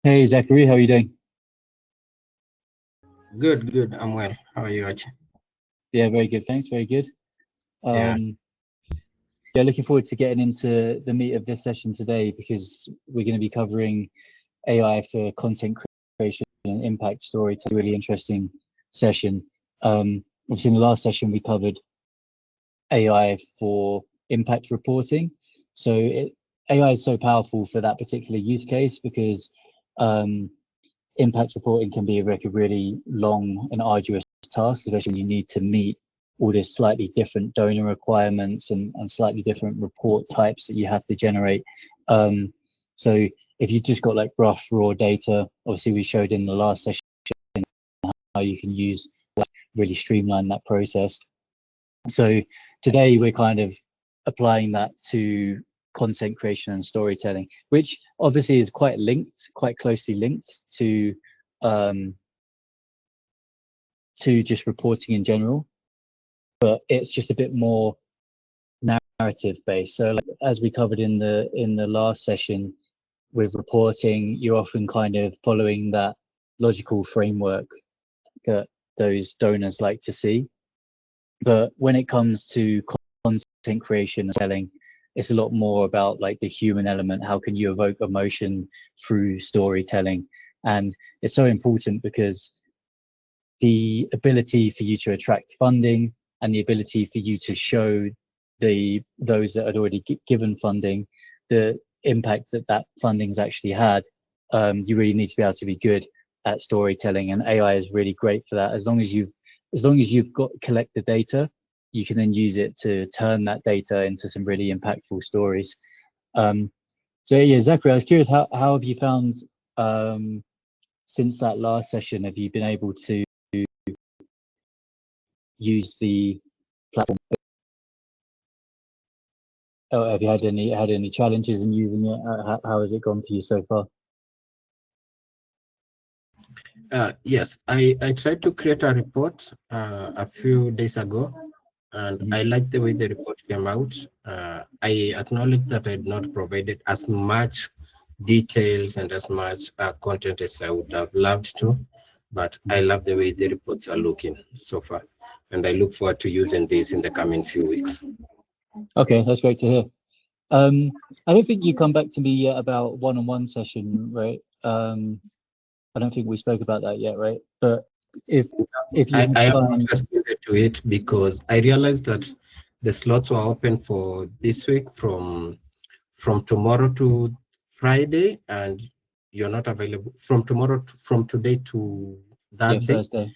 Hey Zachary, how are you doing? Good, good. I'm well. How are you, Archie? Yeah, very good, thanks. Very good. Yeah. Um, yeah, looking forward to getting into the meat of this session today because we're going to be covering AI for content creation and impact story. It's a really interesting session. Obviously, in the last session we covered AI for impact reporting. AI is so powerful for that particular use case because um, impact reporting can be like a really long and arduous task, especially when you need to meet all this slightly different donor requirements and slightly different report types that you have to generate. So if you just got like rough raw data, obviously we showed in the last session how you can use really streamline that process. So today we're kind of applying that to content creation and storytelling, which obviously is quite linked, quite closely linked um, to just reporting in general, but it's just a bit more narrative based. So like, as we covered in the last session with reporting, you're often kind of following that logical framework that those donors like to see. But when it comes to content creation and selling, it's a lot more about like the human element. How can you evoke emotion through storytelling? And it's so important because the ability for you to attract funding and the ability for you to show those that had already given funding the impact that that funding's actually had. You really need to be able to be good at storytelling, and AI is really great for that. As long as you've got collect the data, you can then use it to turn that data into some really impactful stories. Um, so yeah, Zachary, I was curious, how have you found since that last session? Have you been able to use the platform? Have you had any challenges in using it? How has it gone for you so far? Yes, I tried to create a report a few days ago, and Mhm. I like the way the report came out. I acknowledge that I had not provided as much details and as much content as I would have loved to, but I love the way the reports are looking so far, and I look forward to using this in the coming few weeks. Okay, that's great to hear. Um, I don't think you come back to me yet about one-on-one session, right? I don't think we spoke about that yet, right? But if if you I have am not time, responded to it because I realized that the slots were open for this week from tomorrow to Friday, and you're not available from from today to yeah, Thursday, Thursday.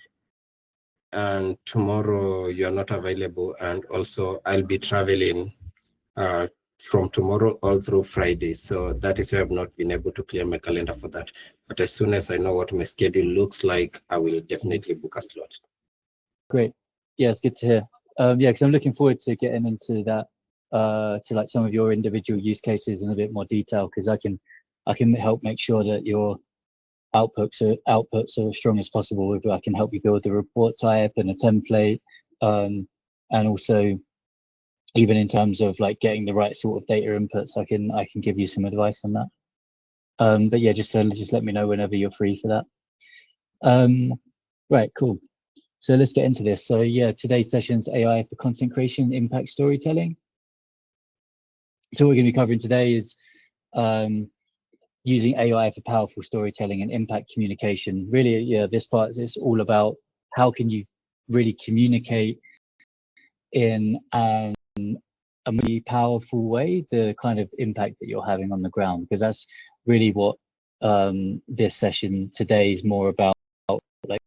and tomorrow you're not available, and also I'll be traveling uh, from tomorrow all through Friday. So that is why I've not been able to clear my calendar for that. But as soon as I know what my schedule looks like, I will definitely book a slot. Great. Yeah, it's good to hear. Yeah, because I'm looking forward to getting into that, to like some of your individual use cases in a bit more detail, because I can help make sure that your outputs are as strong as possible. If I can help you build the report type and a template, and also even in terms of like getting the right sort of data inputs, I can give you some advice on that. But yeah, just let me know whenever you're free for that. Um, right, cool. So let's get into this. So yeah, today's session's AI for content creation, impact storytelling. So what we're going to be covering today is um, using AI for powerful storytelling and impact communication. Really, yeah, this part is all about how can you really communicate in a really powerful way the kind of impact that you're having on the ground, because that's really what this session today is more about. Like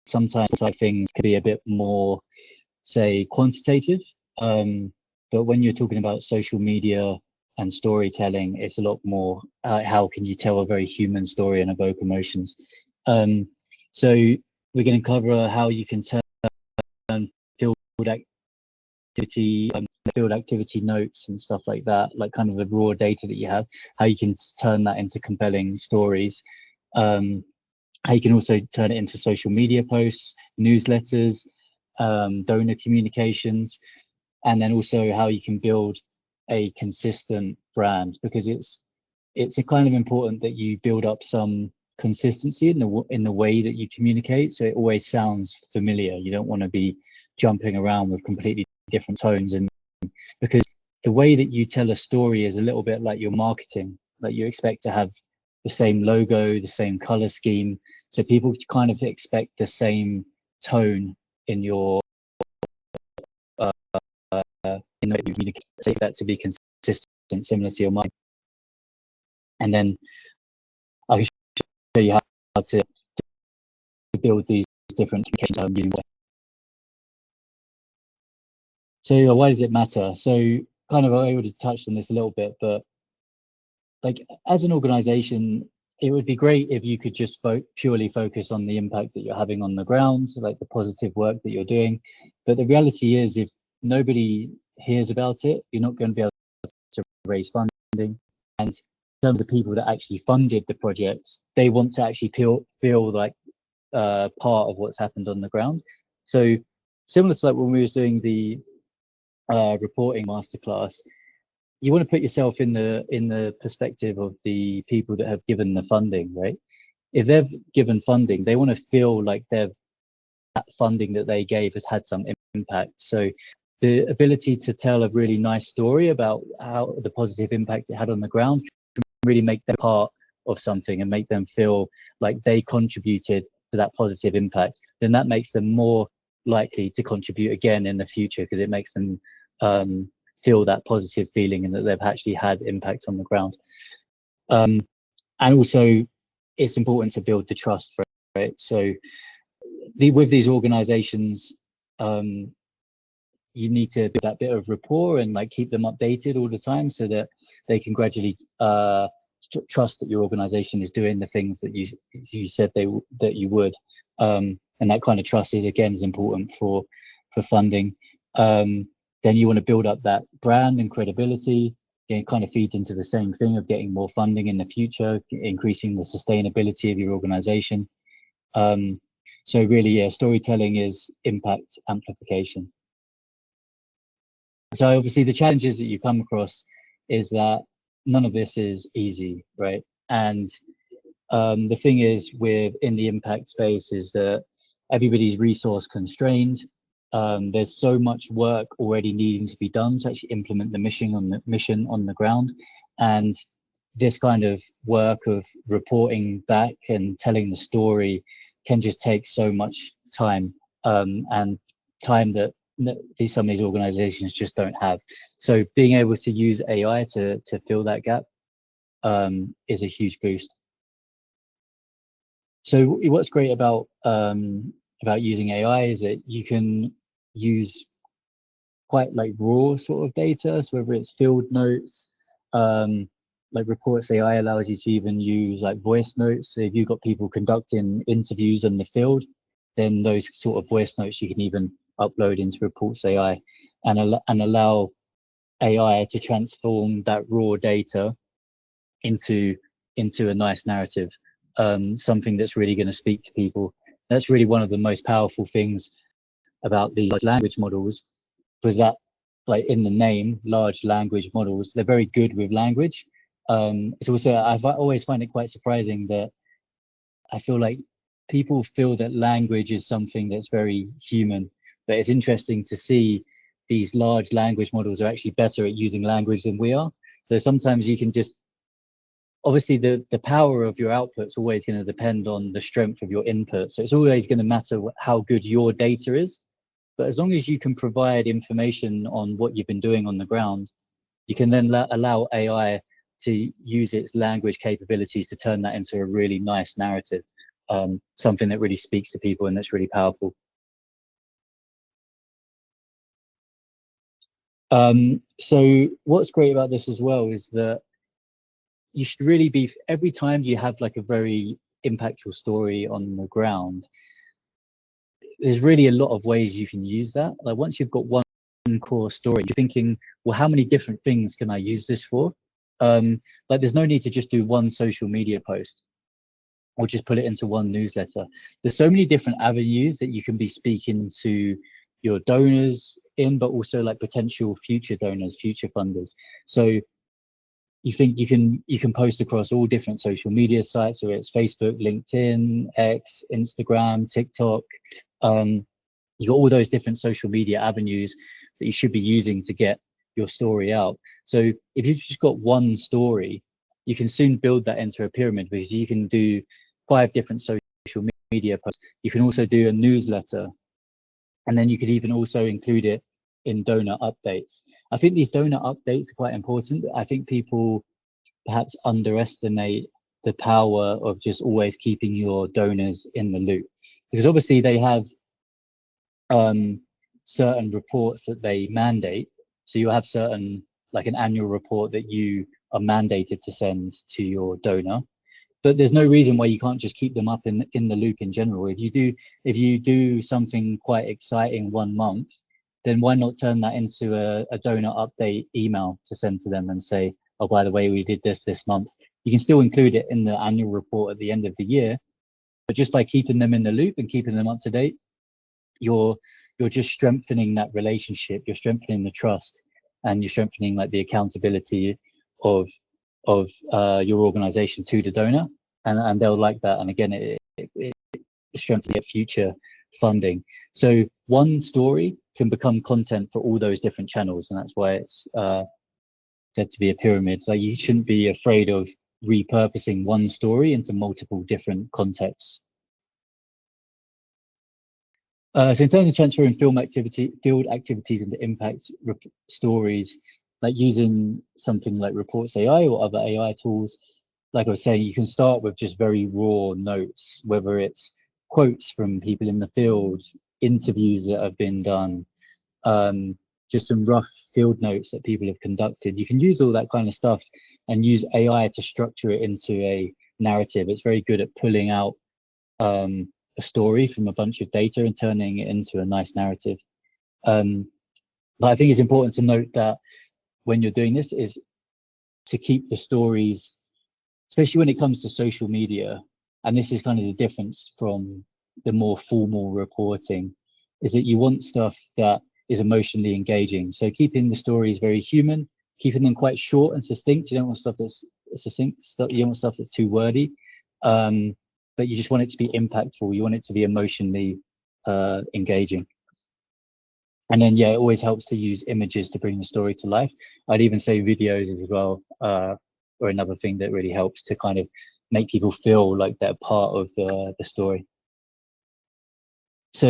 sometimes things can be a bit more, say, quantitative, but when you're talking about social media and storytelling, it's a lot more how can you tell a very human story and evoke emotions. So we're going to cover how you can turn field activity, field activity notes and stuff like that, like kind of the raw data that you have, how you can turn that into compelling stories. How you can also turn it into social media posts, newsletters, donor communications, and then also how you can build a consistent brand, because it's a kind of important that you build up some consistency in the way that you communicate, so it always sounds familiar. You don't want to be jumping around with completely different tones, and because the way that you tell a story is a little bit like your marketing. Like, you expect to have the same logo, the same color scheme, so people kind of expect the same tone in your in the way you communicate, so that to be consistent, similar to your mind. And then I can show you how to build these different communications using. So why does it matter? So kind of, I already touched on this a little bit, but like, as an organization, it would be great if you could just purely focus on the impact that you're having on the ground, like the positive work that you're doing. But the reality is, if nobody hears about it, you're not going to be able to raise funding. And some of the people that actually funded the projects, they want to actually feel like part of what's happened on the ground. So similar to like when we was doing the reporting masterclass, you want to put yourself in the perspective of the people that have given the funding, right? If they've given funding, they want to feel like that funding that they gave has had some impact. So the ability to tell a really nice story about how the positive impact it had on the ground can really make them part of something and make them feel like they contributed to that positive impact. Then that makes them more likely to contribute again in the future, because it makes them feel that positive feeling and that they've actually had impact on the ground. And also, it's important to build the trust, right? So with these organizations, you need to build that bit of rapport and like keep them updated all the time, so that they can gradually trust that your organization is doing the things that you said that you would. And that kind of trust is important for funding. Then you want to build up that brand and credibility. It kind of feeds into the same thing of getting more funding in the future, increasing the sustainability of your organization. So really, yeah, storytelling is impact amplification. So obviously the challenges that you come across is that none of this is easy, right? And the thing is, in the impact space, is that everybody's resource constrained. There's so much work already needing to be done to actually implement the mission on the ground, and this kind of work of reporting back and telling the story can just take so much time, and time that some of these organizations just don't have. So being able to use AI to fill that gap is a huge boost. So what's great about using AI is that you can use quite like raw sort of data, so whether it's field notes, like ReportsAI allows you to even use like voice notes. So if you've got people conducting interviews in the field, then those sort of voice notes you can even upload into ReportsAI and allow AI to transform that raw data into a nice narrative, something that's really going to speak to people. That's really one of the most powerful things about the large language models, was that, like in the name, large language models, they're very good with language. It's also, I always find it quite surprising that I feel like people feel that language is something that's very human, but it's interesting to see these large language models are actually better at using language than we are. So sometimes you can just, obviously the power of your output is always going to depend on the strength of your input. So it's always going to matter how good your data is. But as long as you can provide information on what you've been doing on the ground, you can then allow AI to use its language capabilities to turn that into a really nice narrative, something that really speaks to people and that's really powerful. So what's great about this as well is that you should really be, every time you have like a very impactful story on the ground, there's really a lot of ways you can use that. Like once you've got one core story, you're thinking, well, how many different things can I use this for? Like there's no need to just do one social media post or just put it into one newsletter. There's so many different avenues that you can be speaking to your donors in, but also like potential future donors, future funders. So you think you can post across all different social media sites, whether it's Facebook, LinkedIn, X, Instagram, TikTok. You've got all those different social media avenues that you should be using to get your story out. So if you've just got one story, you can soon build that into a pyramid, because you can do 5 different social media posts. You can also do a newsletter, and then you could even also include it in donor updates. I think these donor updates are quite important. I think people perhaps underestimate the power of just always keeping your donors in the loop, because obviously they have certain reports that they mandate. So you have certain, like an annual report that you are mandated to send to your donor, but there's no reason why you can't just keep them up in the loop in general. If you do something quite exciting one month, then why not turn that into a donor update email to send to them and say, oh, by the way, we did this month. You can still include it in the annual report at the end of the year, but just by keeping them in the loop and keeping them up to date, you're just strengthening that relationship, you're strengthening the trust, and you're strengthening like the accountability of your organization to the donor, and they'll like that. And again, it strengthens future funding. So one story can become content for all those different channels, and that's why it's said to be a pyramid. So you shouldn't be afraid of repurposing one story into multiple different contexts. So in terms of transferring field activities into impact stories, like using something like ReportsAI or other AI tools, like I was saying, you can start with just very raw notes, whether it's quotes from people in the field, interviews that have been done, just some rough field notes that people have conducted. You can use all that kind of stuff and use AI to structure it into a narrative. It's very good at pulling out a story from a bunch of data and turning it into a nice narrative. But I think it's important to note that when you're doing this is to keep the stories, especially when it comes to social media, and this is kind of the difference from the more formal reporting, is that you want stuff that is emotionally engaging. So keeping the stories very human, keeping them quite short and succinct. You don't want stuff that's succinct, you don't want stuff that's too wordy. But you just want it to be impactful. You want it to be emotionally engaging. And then, yeah, it always helps to use images to bring the story to life. I'd even say videos as well, or another thing that really helps to kind of make people feel like they're part of the story. So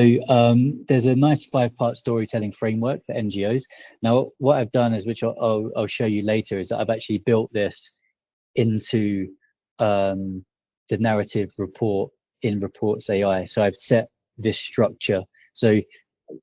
there's a nice 5-part storytelling framework for NGOs. Now, what I've done is, which I'll show you later, is that I've actually built this into the narrative report in ReportsAI. So I've set this structure. So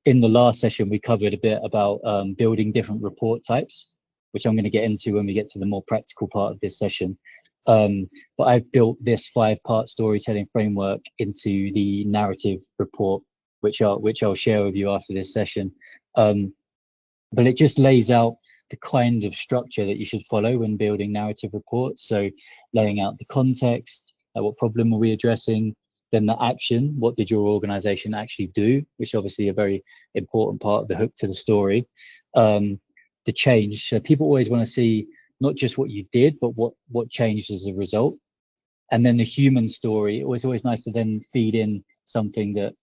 in the last session, we covered a bit about building different report types, which I'm going to get into when we get to the more practical part of this session. But I've built this 5-part storytelling framework into the narrative report, which I'll share with you after this session. But it just lays out the kind of structure that you should follow when building narrative reports. So laying out the context, what problem are we addressing, then the action, what did your organization actually do, which obviously a very important part of the hook to the story. The change, so people always want to see not just what you did, but what changed as a result. And then the human story, it was always nice to then feed in something that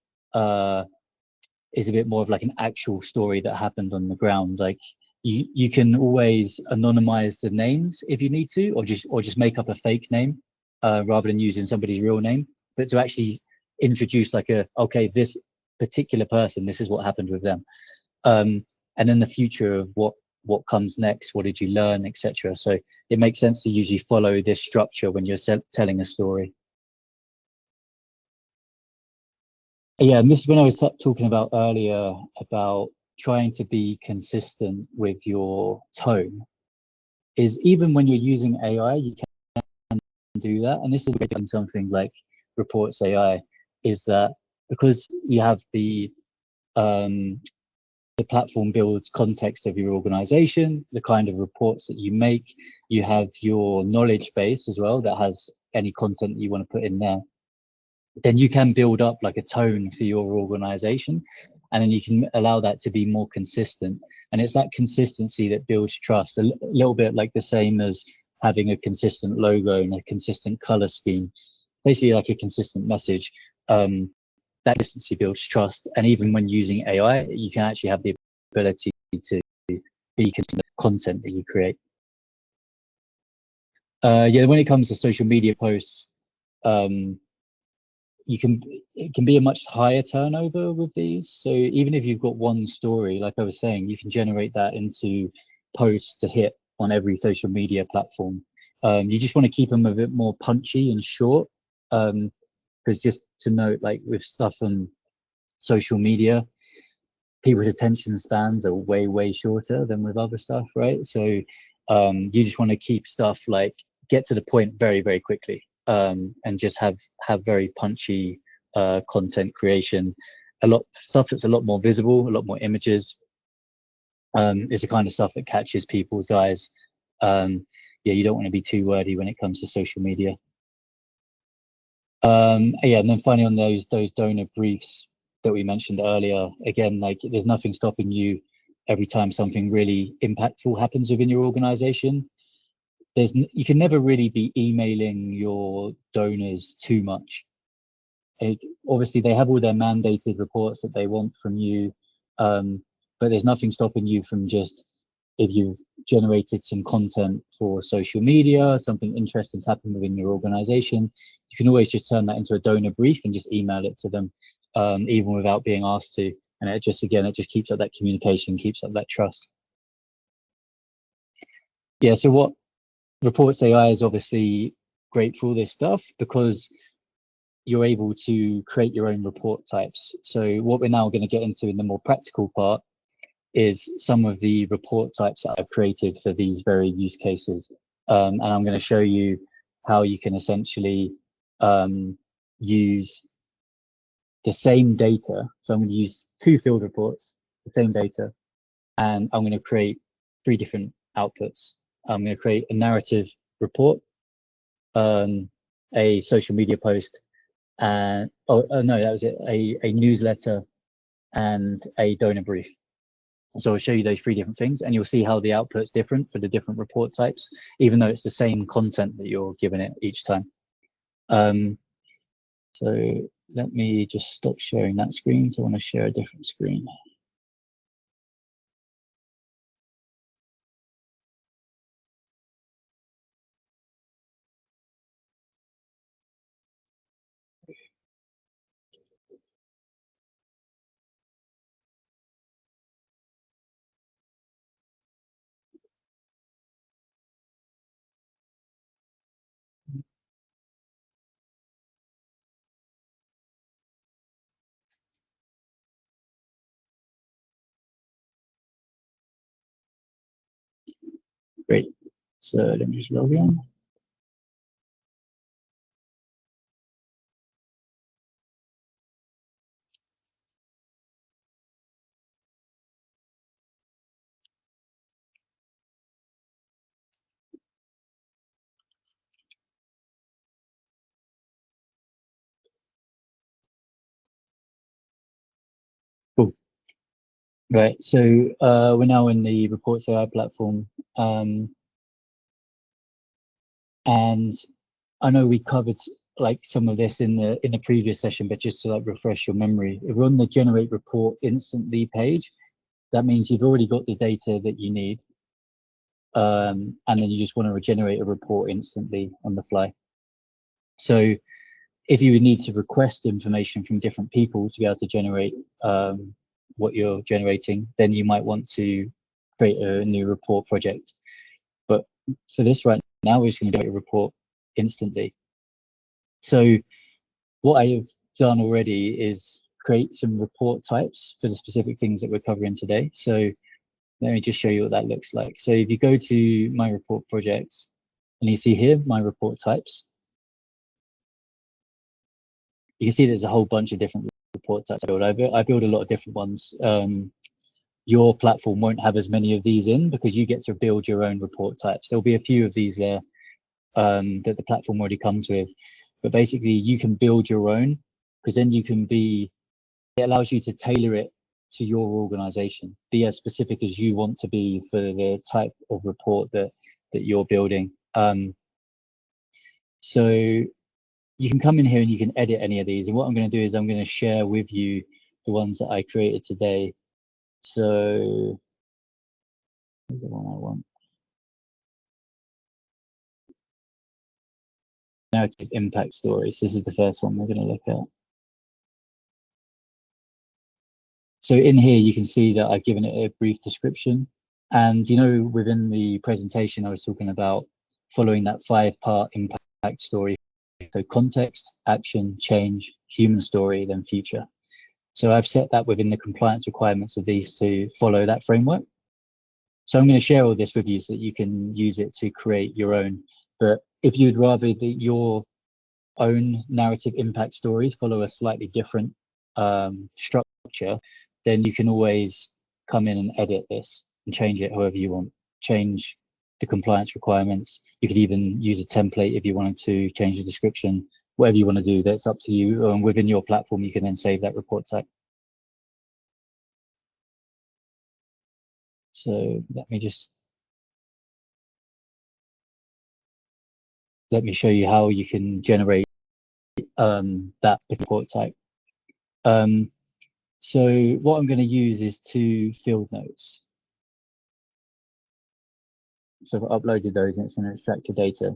is a bit more of like an actual story that happened on the ground. Like you can always anonymize the names if you need to, or just make up a fake name rather than using somebody's real name. But to actually introduce like okay, this particular person, this is what happened with them, and then the future of what comes next, what did you learn, etc. So it makes sense to usually follow this structure when you're telling a story. Yeah, and this is when I was talking about earlier about trying to be consistent with your tone. Is even when you're using AI, you can do that. And this is something like ReportsAI, is that because you have the platform builds context of your organization, the kind of reports that you make, you have your knowledge base as well that has any content that you want to put in there. Then you can build up like a tone for your organization, and then you can allow that to be more consistent. And it's that consistency that builds trust, a little bit like the same as having a consistent logo and a consistent color scheme, basically like a consistent message. That consistency builds trust, and even when using AI, you can actually have the ability to be consistent with the content that you create. Yeah, when it comes to social media posts, it can be a much higher turnover with these. So even if you've got one story, like I was saying, you can generate that into posts to hit on every social media platform. You just want to keep them a bit more punchy and short, because just to note, like with stuff on social media, people's attention spans are way shorter than with other stuff, right? So you just want to keep stuff like get to the point very quickly, and just have very punchy content creation. Stuff that's a lot more visible, a lot more images, is the kind of stuff that catches people's eyes. Yeah, you don't want to be too wordy when it comes to social media. Yeah, and then finally on those donor briefs that we mentioned earlier, again, like there's nothing stopping you every time something really impactful happens within your organization. You can never really be emailing your donors too much. Obviously, they have all their mandated reports that they want from you, but there's nothing stopping you from just, if you've generated some content for social media, something interesting's happened within your organization, you can always just turn that into a donor brief and just email it to them, even without being asked to. And it just keeps up that communication, keeps up that trust. Yeah, so what ReportsAI is obviously great for all this stuff, because you're able to create your own report types. So what we're now going to get into in the more practical part is some of the report types that I've created for these very use cases. And I'm going to show you how you can essentially use the same data. So I'm going to use 2 field reports, the same data, and I'm going to create 3 different outputs. I'm going to create a narrative report, a social media post, and no, that was it, a newsletter, and a donor brief. So I'll show you those 3 different things, and you'll see how the output's different for the different report types, even though it's the same content that you're giving it each time. So let me just stop sharing that screen. So I want to share a different screen. Great. So let me just log in. Cool. Right. So we're now in the ReportsAI platform, and I know we covered like some of this in the previous session, but just to like refresh your memory, if we're on the generate report instantly page, that means you've already got the data that you need, and then you just want to regenerate a report instantly on the fly. So if you would need to request information from different people to be able to generate what you're generating, then you might want to create a new report project. But for this right now, we're just going to do a report instantly. So what I have done already is create some report types for the specific things that we're covering today. So let me just show you what that looks like. So if you go to my report projects, and you see here my report types, you can see there's a whole bunch of different report types I build. I build a lot of different ones. Your platform won't have as many of these in, because you get to build your own report types. There'll be a few of these there that the platform already comes with, but basically you can build your own, because then it allows you to tailor it to your organization, be as specific as you want to be for the type of report that you're building. So you can come in here and you can edit any of these. And what I'm going to do is I'm going to share with you the ones that I created today. So here's the one I want. Narrative impact stories. This is the first one we're going to look at. So in here, you can see that I've given it a brief description. And, you know, within the presentation, I was talking about following that 5-part impact story. So context, action, change, human story, then future. So I've set that within the compliance requirements of these to follow that framework. So I'm going to share all this with you so that you can use it to create your own. But if you'd rather that your own narrative impact stories follow a slightly different structure, then you can always come in and edit this and change it however you want. Change the compliance requirements. You could even use a template if you wanted to change the description, whatever you want to do, that's up to you. Within your platform, you can then save that report type. So let me show you how you can generate that report type. So what I'm going to use is 2 field notes. So I've uploaded those and it's going to extract the data.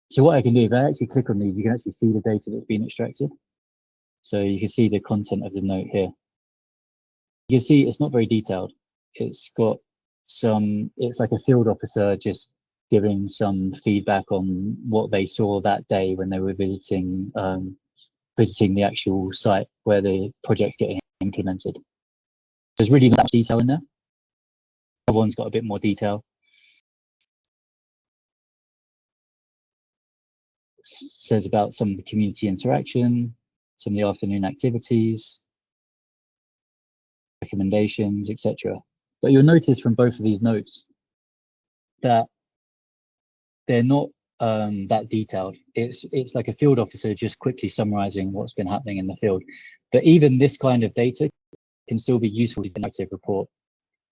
So what I can do, if I actually click on these, you can actually see the data that's been extracted. So you can see the content of the note here. You can see it's not very detailed. It's got it's like a field officer just giving some feedback on what they saw that day when they were visiting the actual site where the project's getting implemented. There's really not much detail in there. The other one's got a bit more detail. Says about some of the community interaction, some of the afternoon activities, recommendations, etc. But you'll notice from both of these notes that they're not that detailed. It's like a field officer just quickly summarizing what's been happening in the field. But even this kind of data can still be useful to the narrative report,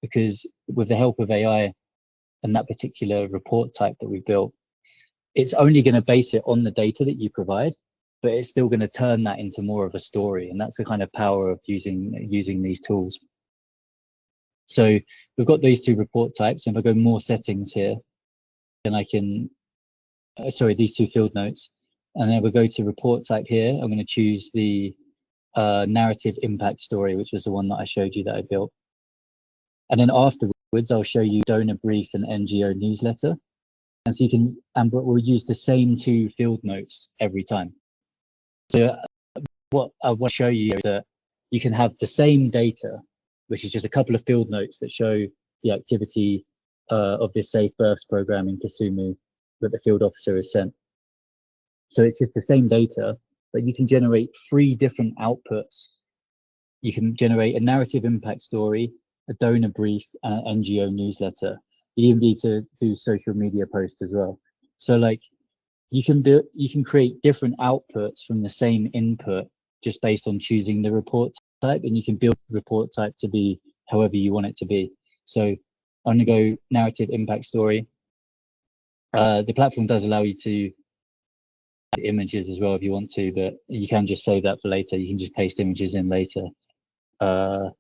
because with the help of AI and that particular report type that we built, it's only going to base it on the data that you provide, but it's still going to turn that into more of a story. And that's the kind of power of using these tools. So we've got these 2 report types. And if I go more settings here, then I can, these 2 field notes. And then we'll go to report type here. I'm going to choose the narrative impact story, which was the one that I showed you that I built. And then afterwards, I'll show you donor brief and NGO newsletter. And so you can, but we'll use the same 2 field notes every time. So what I want to show you is that you can have the same data, which is just a couple of field notes that show the activity of this Safe Births program in Kisumu that the field officer has sent. So it's just the same data, but you can generate 3 different outputs. You can generate a narrative impact story, a donor brief, and an NGO newsletter. You even need to do social media posts as well. So like you can create different outputs from the same input just based on choosing the report type, and you can build the report type to be however you want it to be. So I'm going to go narrative impact story. The platform does allow you to add images as well if you want to, but you can just save that for later. You can just paste images in later. So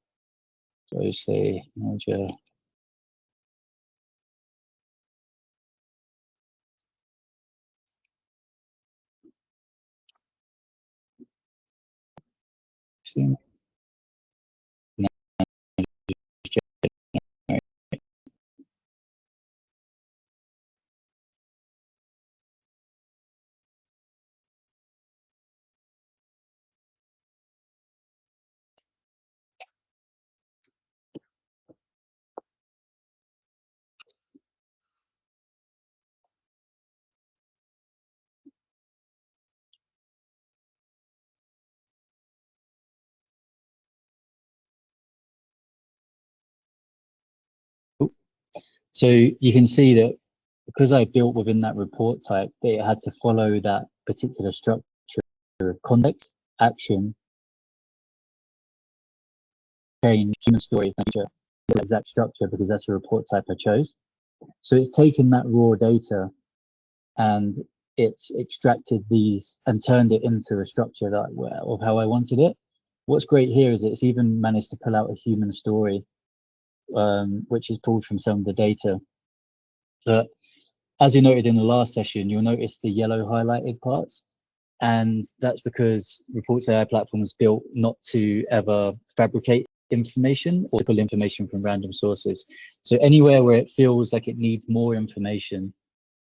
say manager. So you can see that because I built within that report type, it had to follow that particular structure of context, action, change, human story, nature, the exact structure, because that's the report type I chose. So it's taken that raw data and it's extracted these and turned it into a structure that of how I wanted it. What's great here is it's even managed to pull out a human story, which is pulled from some of the data. But as you noted in the last session, you'll notice the yellow highlighted parts. And that's because ReportsAI platform is built not to ever fabricate information or pull information from random sources. So anywhere where it feels like it needs more information,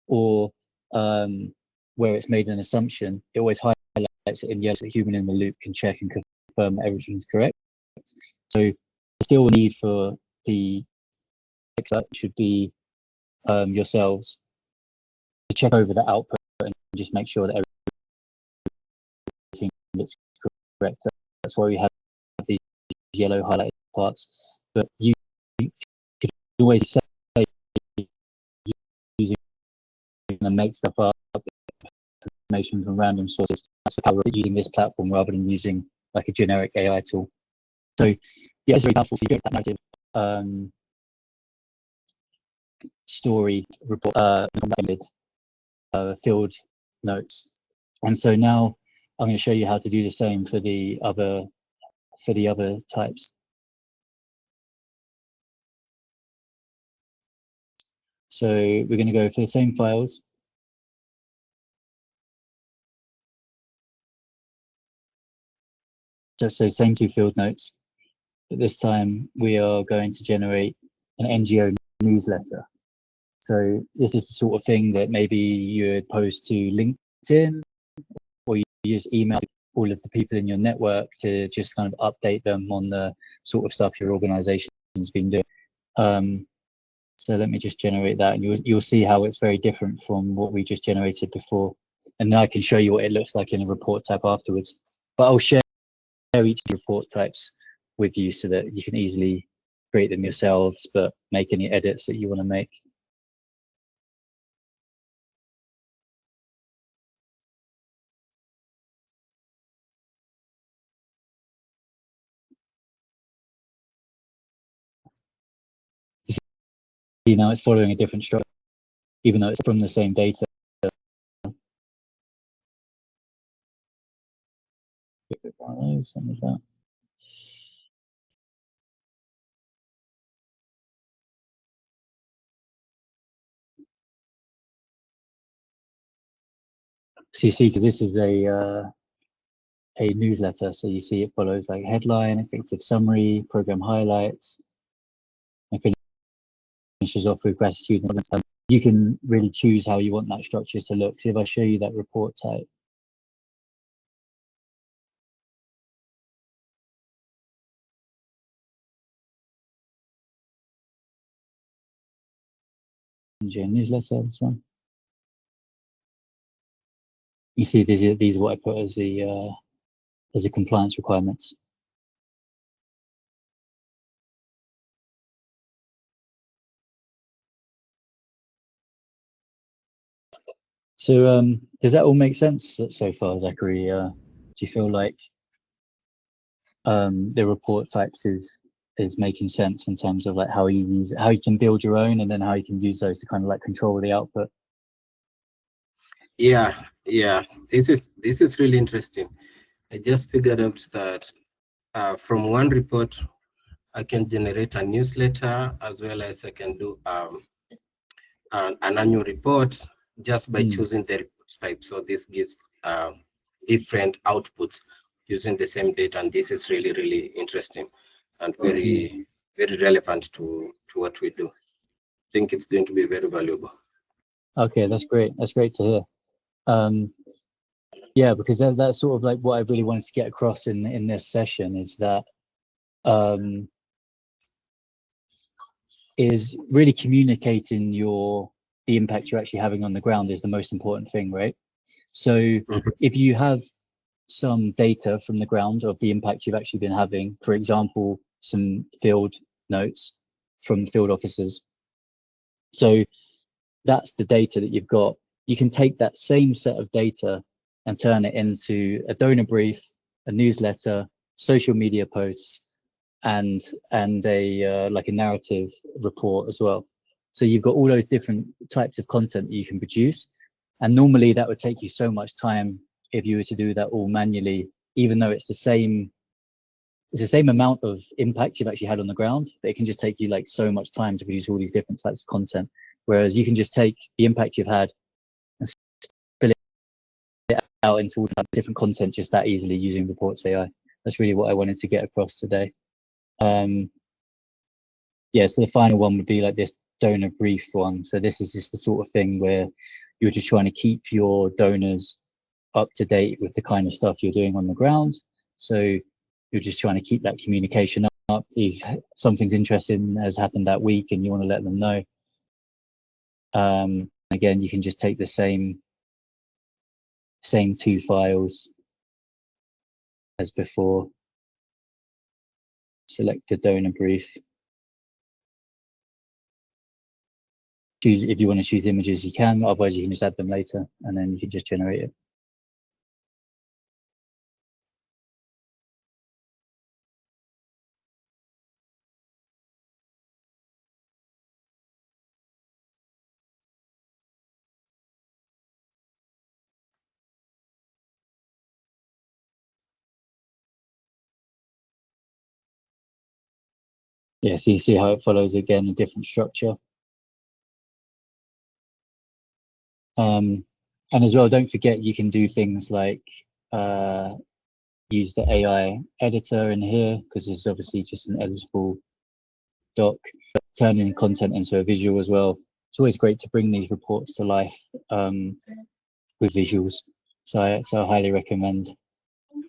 or where it's made an assumption, it always highlights it in yellow so the human in the loop can check and confirm that everything's correct. So there's still a need for the expert, should be yourselves, to check over the output and just make sure that everything looks correct. That's why we have these yellow highlighted parts. But you can always say using and make stuff up, information from random sources. That's the power of using this platform rather than using like a generic AI tool. So yeah, it's very powerful. So you get that narrative story report field notes. And so now I'm going to show you how to do the same for the other types. So we're going to go for the same files. So same two field notes, but this time we are going to generate an NGO newsletter. So this is the sort of thing that maybe you would post to LinkedIn, or you just email all of the people in your network to just kind of update them on the sort of stuff your organization's been doing. So let me just generate that, and you'll see how it's very different from what we just generated before. And then I can show you what it looks like in a report type afterwards. But I'll share each report types with you so that you can easily create them yourselves, but make any edits that you want to make. You know, it's following a different structure, even though it's from the same data. Something like that. So you see, because this is a newsletter, so you see it follows like headline, executive summary, program highlights, and finishes off with gratitude. You can really choose how you want that structure to look. So if I show you that report type, newsletter, this one. You see, these are what I put as the compliance requirements. So does that all make sense so far, Zachary? Do you feel like the report types is making sense in terms of like how you can build your own, and then how you can use those to kind of like control the output? Yeah, this is really interesting. I just figured out that from one report I can generate a newsletter, as well as I can do an annual report just by choosing the report type. So this gives different outputs using the same data, and this is really, really interesting and very relevant to what we do. I think it's going to be very valuable. Okay, that's great. That's great to hear. Yeah, because that's sort of like what I really wanted to get across in this session, is that is really communicating the impact you're actually having on the ground is the most important thing, right? So if you have some data from the ground of the impact you've actually been having, for example, some field notes from field officers, so that's the data that you've got. You can take that same set of data and turn it into a donor brief, a newsletter, social media posts, and a like a narrative report as well. So you've got all those different types of content that you can produce, And normally that would take you so much time if you were to do that all manually, even though it's the same amount of impact you've actually had on the ground, but it can just take you like so much time to produce all these different types of content. Whereas you can just take the impact you've had and spill it out into all different content just that easily using ReportsAI. That's really what I wanted to get across today. Yeah, so the final one would be like this donor brief one. So this is just the sort of thing where you're just trying to keep your donors up to date with the kind of stuff you're doing on the ground. So you're just trying to keep that communication up. If something's interesting has happened that week and you want to let them know. Again, you can just take the same two files as before. Select the donor brief. Choose if you want to choose images, you can. Otherwise, you can just add them later, and then you can just generate it. Yeah, so you see how it follows again a different structure. And as well, don't forget you can do things like use the AI editor in here, because this is obviously just an editable doc, turning content into a visual as well. It's always great to bring these reports to life with visuals. So I highly recommend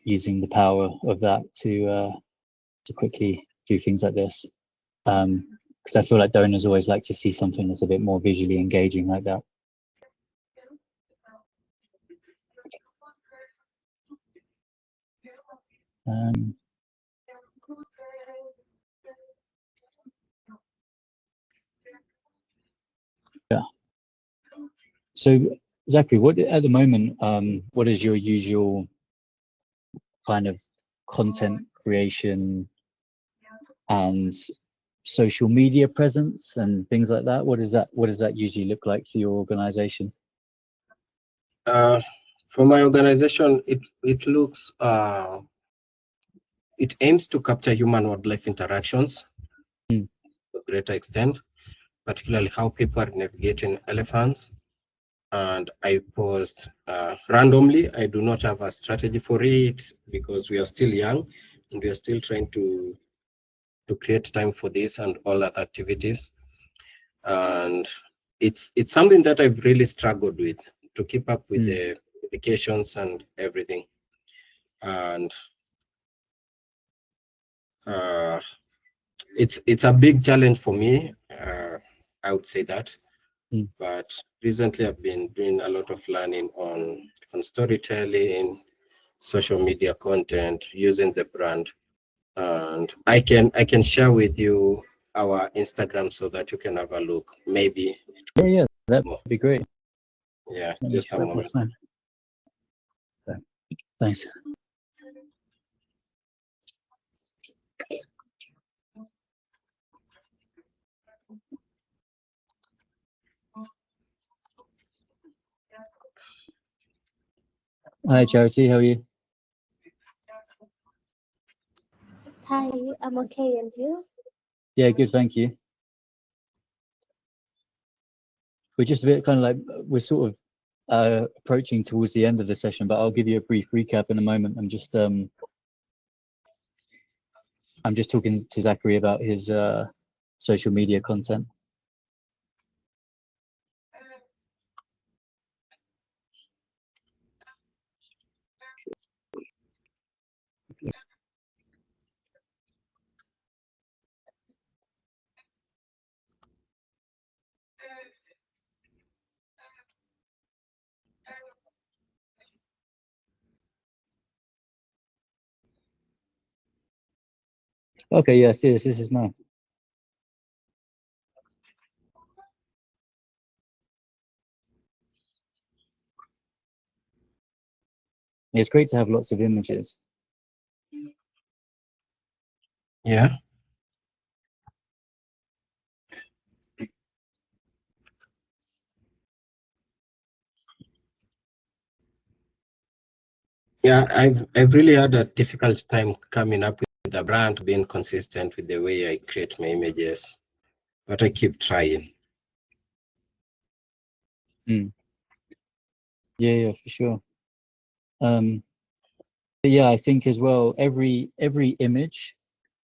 using the power of that to quickly do things like this. Because I feel like donors always like to see something that's a bit more visually engaging like that. Yeah. So Zachary, what at the moment, what is your usual kind of content creation and social media presence and things like that? What does that usually look like for your organization? For my organization, it looks it aims to capture human wildlife interactions to a greater extent, particularly how people are navigating elephants. And I post randomly. I do not have a strategy for it because we are still young and we are still trying to create time for this and all other activities. And it's something that I've really struggled with to keep up with the applications and everything. And it's a big challenge for me. I would say that. But recently I've been doing a lot of learning on storytelling, social media content, using the brand. And I can share with you our Instagram so that you can have a look. Maybe. Yeah, that'd be great. Yeah, just a moment. Thanks. Hi, Charity. How are you? Hi, I'm okay, and you? Yeah, good. Thank you. We're just a bit kind of like we're sort of approaching towards the end of the session, but I'll give you a brief recap in a moment. I'm just talking to Zachary about his social media content. Okay, yes, this is nice. It's great to have lots of images. Yeah. Yeah, I've really had a difficult time coming up with a brand, being consistent with the way I create my images, but I keep trying. Yeah, for sure. But yeah, I think as well, every image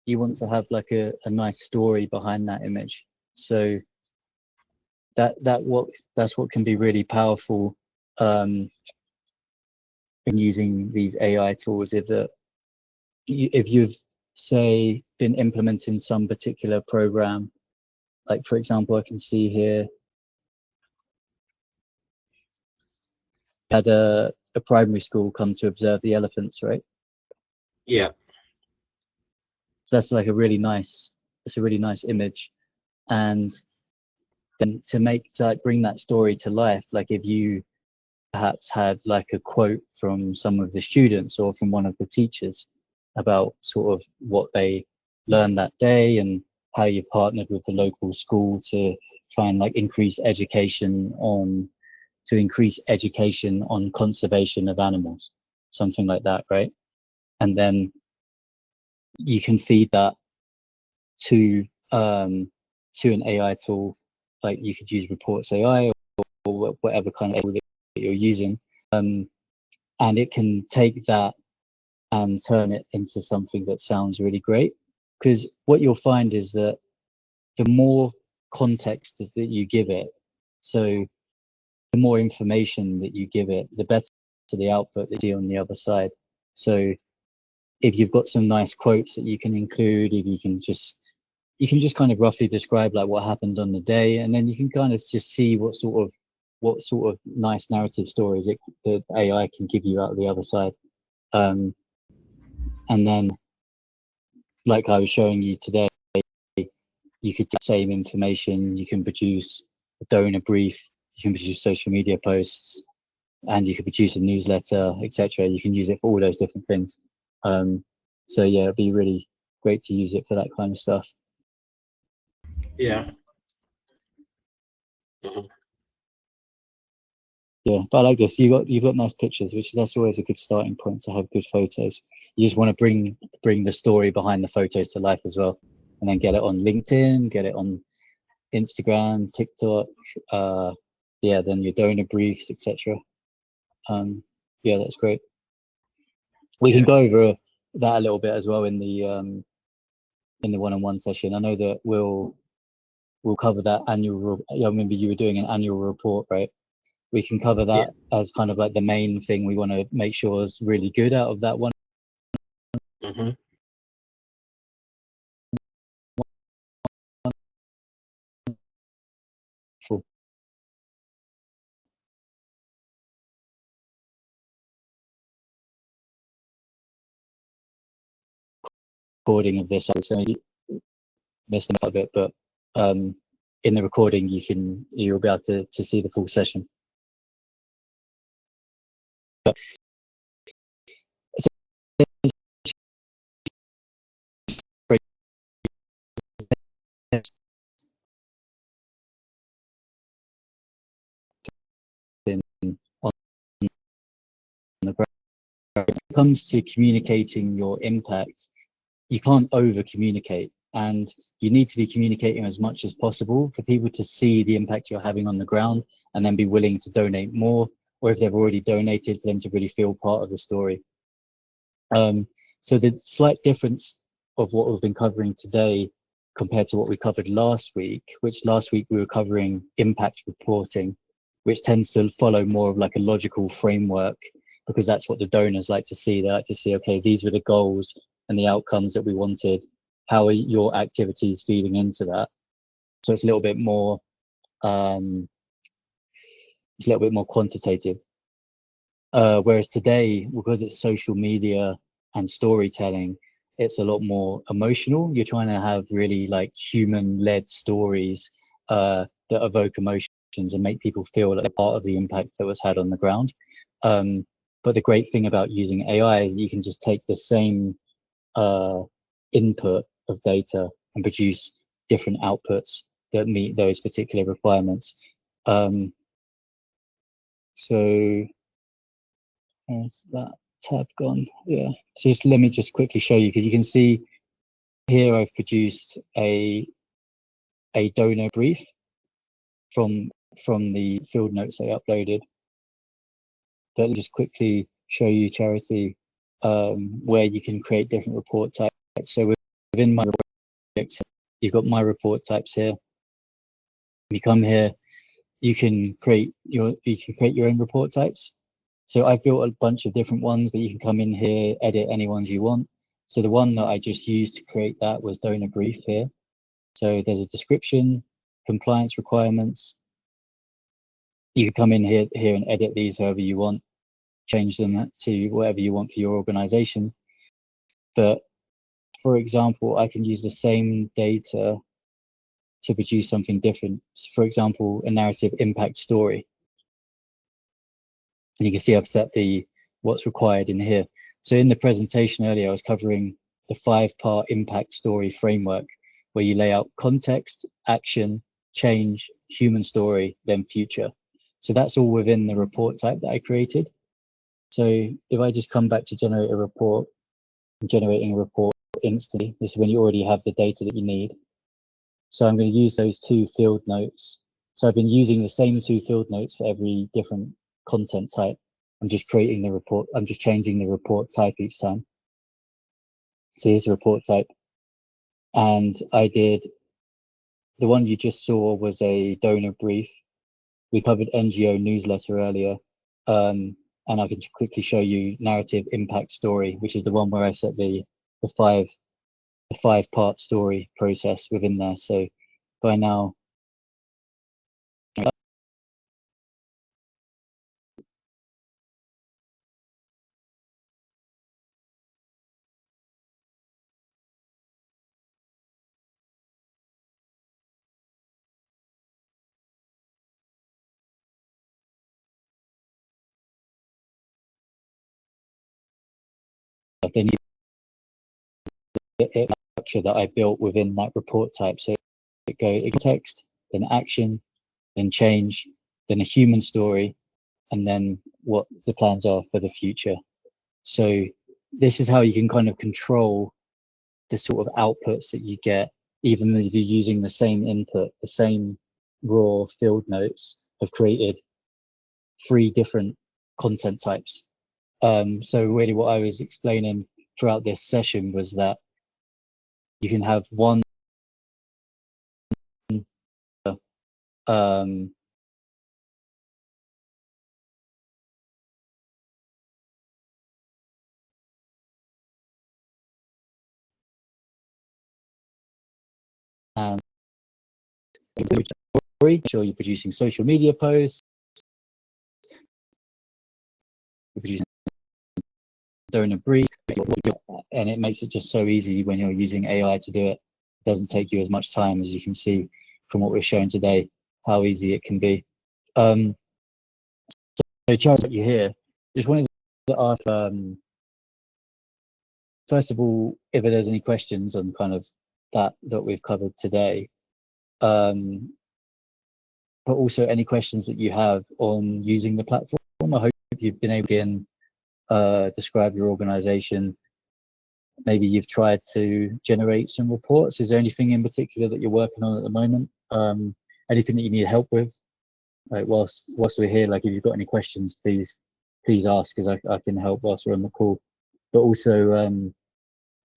you want to have like a nice story behind that image. So that's what can be really powerful in using these AI tools. If you've say been implementing some particular program, like for example, I can see here had a primary school come to observe the elephants, right? Yeah. So that's like a really nice image. And then to like bring that story to life, like if you perhaps had like a quote from some of the students or from one of the teachers about sort of what they learned that day and how you partnered with the local school to try and like increase education on conservation of animals, something like that, right? And then you can feed that to an AI tool, like you could use ReportsAI or whatever kind of tool that you're using, and it can take that and turn it into something that sounds really great. Because what you'll find is that the more context that you give it, so the more information that you give it, the better the output that you see on the other side. So if you've got some nice quotes that you can include, if you can just kind of roughly describe like what happened on the day, and then you can kind of just see what sort of nice narrative stories the AI can give you out of the other side. And then, like I was showing you today, you could take the same information, you can produce a donor brief, you can produce social media posts, and you could produce a newsletter, etc. You can use it for all those different things. So yeah, it'd be really great to use it for that kind of stuff. Yeah. Mm-hmm. Yeah, but I like this. You've got nice pictures, that's always a good starting point to have good photos. You just want to bring the story behind the photos to life as well, and then get it on LinkedIn, get it on Instagram, TikTok, then your donor briefs, etc. Yeah, that's great. We can go over that a little bit as well in the one-on-one session. I know that we'll cover that annual. I remember you were doing an annual report, right? We can cover that as kind of like the main thing we want to make sure is really good out of that one. Mm-hmm. Recording of this, I would say missed them a bit, but in the recording you'll be able to see the full session. But on the ground. When it comes to communicating your impact, you can't over communicate, and you need to be communicating as much as possible for people to see the impact you're having on the ground and then be willing to donate more, or if they've already donated, for them to really feel part of the story. So the slight difference of what we've been covering today compared to what we covered last week, which last week we were covering impact reporting, which tends to follow more of like a logical framework, because that's what the donors like to see. They like to see, okay, these were the goals and the outcomes that we wanted. How are your activities feeding into that? So it's a little bit more, quantitative. Whereas today, because it's social media and storytelling, it's a lot more emotional. You're trying to have really like human-led stories that evoke emotions and make people feel like they're part of the impact that was had on the ground. But the great thing about using AI, you can just take the same input of data and produce different outputs that meet those particular requirements. So there's that. tab gone? Yeah. So just let me just quickly show you, because you can see here I've produced a donor brief from the field notes I uploaded. But let me just quickly show you, Charity, where you can create different report types. So within my project, you've got my report types here. When you come here, you can create your own report types. So I've built a bunch of different ones, but you can come in here, edit any ones you want. So the one that I just used to create that was donor brief here. So there's a description, compliance requirements. You can come in here and edit these however you want, change them to whatever you want for your organization. But for example, I can use the same data to produce something different. So for example, a narrative impact story. And you can see I've set what's required in here. So in the presentation earlier, I was covering the 5-part impact story framework, where you lay out context, action, change, human story, then future. So that's all within the report type that I created. So if I just come back to generate a report, I'm generating a report instantly. This is when you already have the data that you need. So I'm going to use those 2 field notes. So I've been using the same 2 field notes for every different content type. I'm just creating the report. I'm just changing the report type each time. So here's the report type. And I did, the one you just saw was a donor brief. We covered NGO newsletter earlier. And I can quickly show you narrative impact story, which is the one where I set the 5-part story process within there. So by now, then the structure that I built within that report type. So it go text, then action, then change, then a human story, and then what the plans are for the future. So this is how you can kind of control the sort of outputs that you get, even if you're using the same input, the same raw field notes have created 3 different content types. So really what I was explaining throughout this session was that you can have one and story, sure you're producing social media posts, you're producing donor brief, and it makes it just so easy when you're using AI to do it. It doesn't take you as much time, as you can see from what we're showing today, how easy it can be. So Charles, what you hear, just wanted to ask, first of all, if there's any questions on kind of that we've covered today, but also any questions that you have on using the platform. I hope you've been able to describe your organization. Maybe you've tried to generate some reports. Is there anything in particular that you're working on at the moment? Anything that you need help with? Like whilst we're here, like if you've got any questions, please ask, because I can help whilst we're on the call. But also,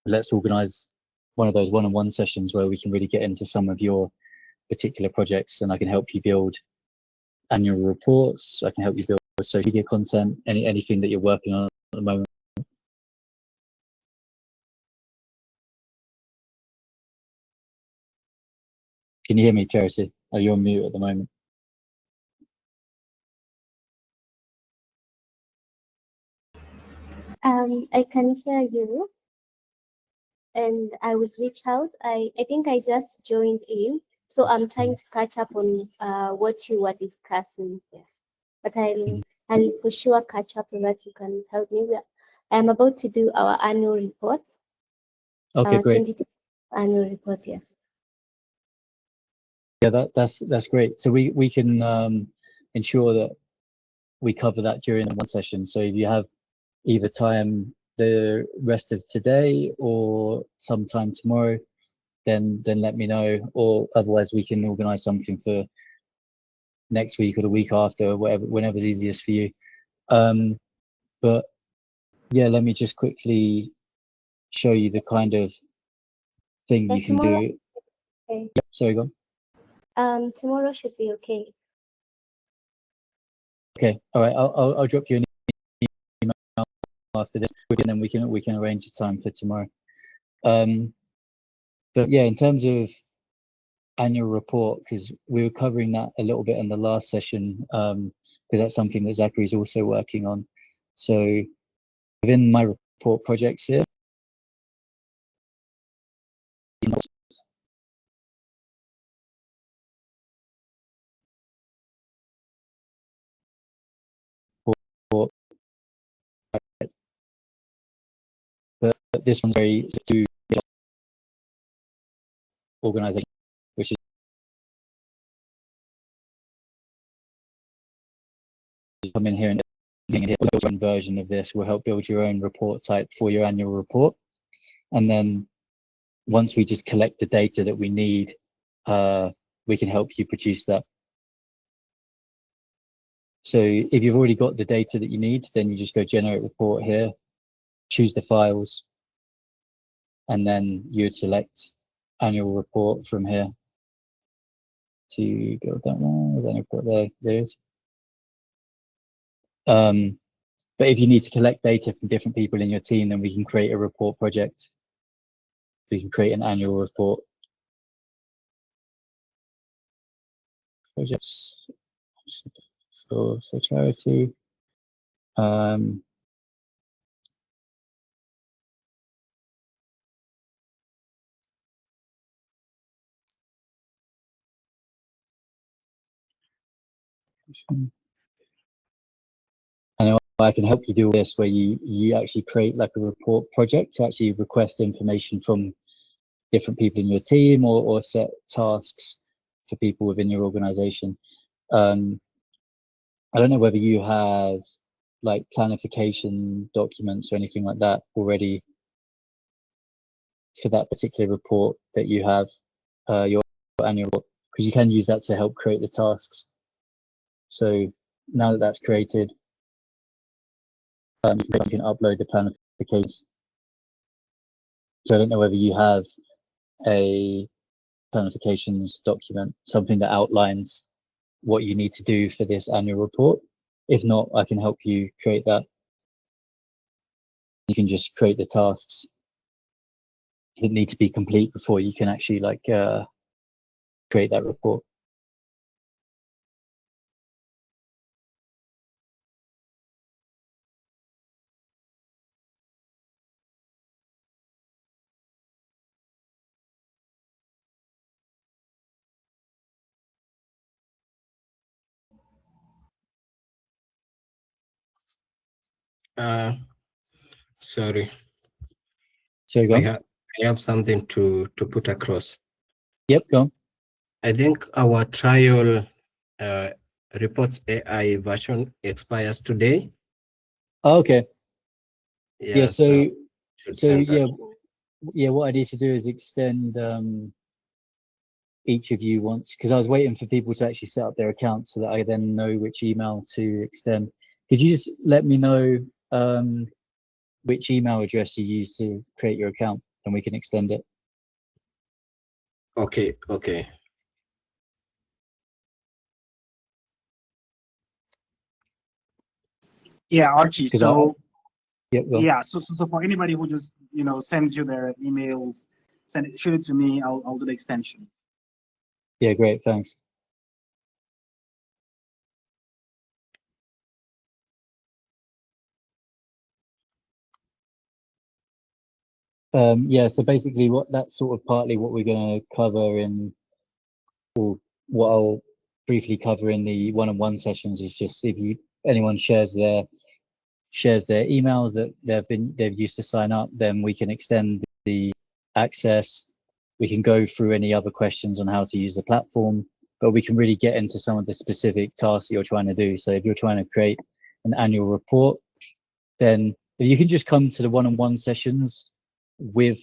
let's organize one of those one-on-one sessions where we can really get into some of your particular projects, and I can help you build annual reports. I can help you build social media content, anything that you're working on at the moment. Can you hear me, Charity? Are you on mute at the moment? I can hear you, and I will reach out. I think I just joined in, so I'm trying to catch up on what you were discussing. Yes, but I'll for sure catch up so that you can help me. I'm about to do our annual report. Okay, great. 22 annual report. Yes. Yeah, that's great. So we can ensure that we cover that during the one session. So if you have either time the rest of today or sometime tomorrow, then let me know, or otherwise we can organize something for next week or the week after, or whatever, whenever's easiest for you. But yeah, let me just quickly show you the kind of thing you can do. Okay. Yep, sorry, go on. Tomorrow should be okay. Okay, all right. I'll drop you an email after this, and then we can arrange a time for tomorrow. But yeah, in terms of annual report, because we were covering that a little bit in the last session, because that's something that Zachary is also working on. So within my report projects here, but this one's very to organization, which is come in here and one version of this will help build your own report type for your annual report. And then once we just collect the data that we need, we can help you produce that. So if you've already got the data that you need, then you just go generate report here, choose the files, and then you would select annual report from here to build that one. Then report there it is. But if you need to collect data from different people in your team, then we can create a report project. We can create an annual report. Projects for charity. And I can help you do this where you actually create like a report project to actually request information from different people in your team, or set tasks for people within your organization. I don't know whether you have like planification documents or anything like that already for that particular report that you have, your annual report, because you can use that to help create the tasks. So now that that's created, you can upload the planifications. So I don't know whether you have a planifications document, something that outlines what you need to do for this annual report. If not, I can help you create that. You can just create the tasks that need to be complete before you can actually like create that report. Sorry. So go on. I have something to put across. Yep, go on. I think our trial ReportsAI version expires today. Oh, okay. Yeah. So yeah. Yeah. What I need to do is extend each of you once, because I was waiting for people to actually set up their accounts so that I then know which email to extend. Could you just let me know which email address you use to create your account, and we can extend it? Okay. Yeah, Archie. So yeah, so for anybody who just sends you their emails, shoot it to me. I'll do the extension. Yeah, great, thanks. Yeah, so basically that's sort of partly what we're going to cover or what I'll briefly cover in the one-on-one sessions is just if anyone shares their emails that they've used to sign up, then we can extend the access. We can go through any other questions on how to use the platform, but we can really get into some of the specific tasks that you're trying to do. So if you're trying to create an annual report, then if you can just come to the one-on-one sessions with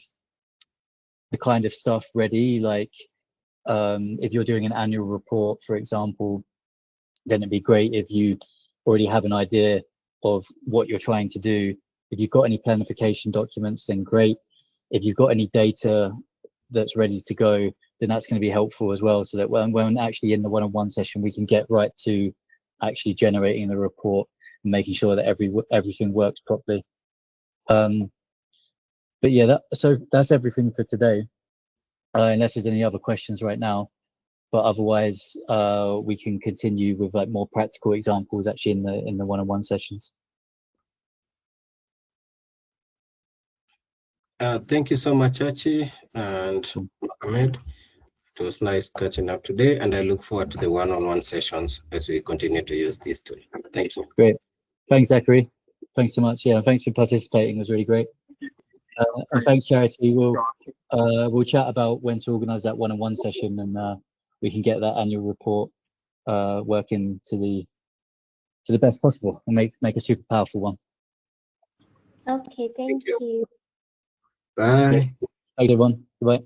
the kind of stuff ready, like if you're doing an annual report, for example, then it'd be great if you already have an idea of what you're trying to do. If you've got any planification documents, then great. If you've got any data that's ready to go, then that's going to be helpful as well, so that when actually in the one-on-one session, we can get right to actually generating the report and making sure that everything works properly. But yeah, so that's everything for today, unless there's any other questions right now. But otherwise, we can continue with like more practical examples actually in the one-on-one sessions. Thank you so much, Chachi and Mohammed. It was nice catching up today, and I look forward to the one-on-one sessions as we continue to use this tool. Thank you. Great. Thanks, Zachary. Thanks so much. Yeah, thanks for participating. It was really great. And thanks, Charity. We'll chat about when to organise that one-on-one session, and we can get that annual report working to the best possible and make a super powerful one. Okay, thank you. Bye. Thanks, everyone. Goodbye.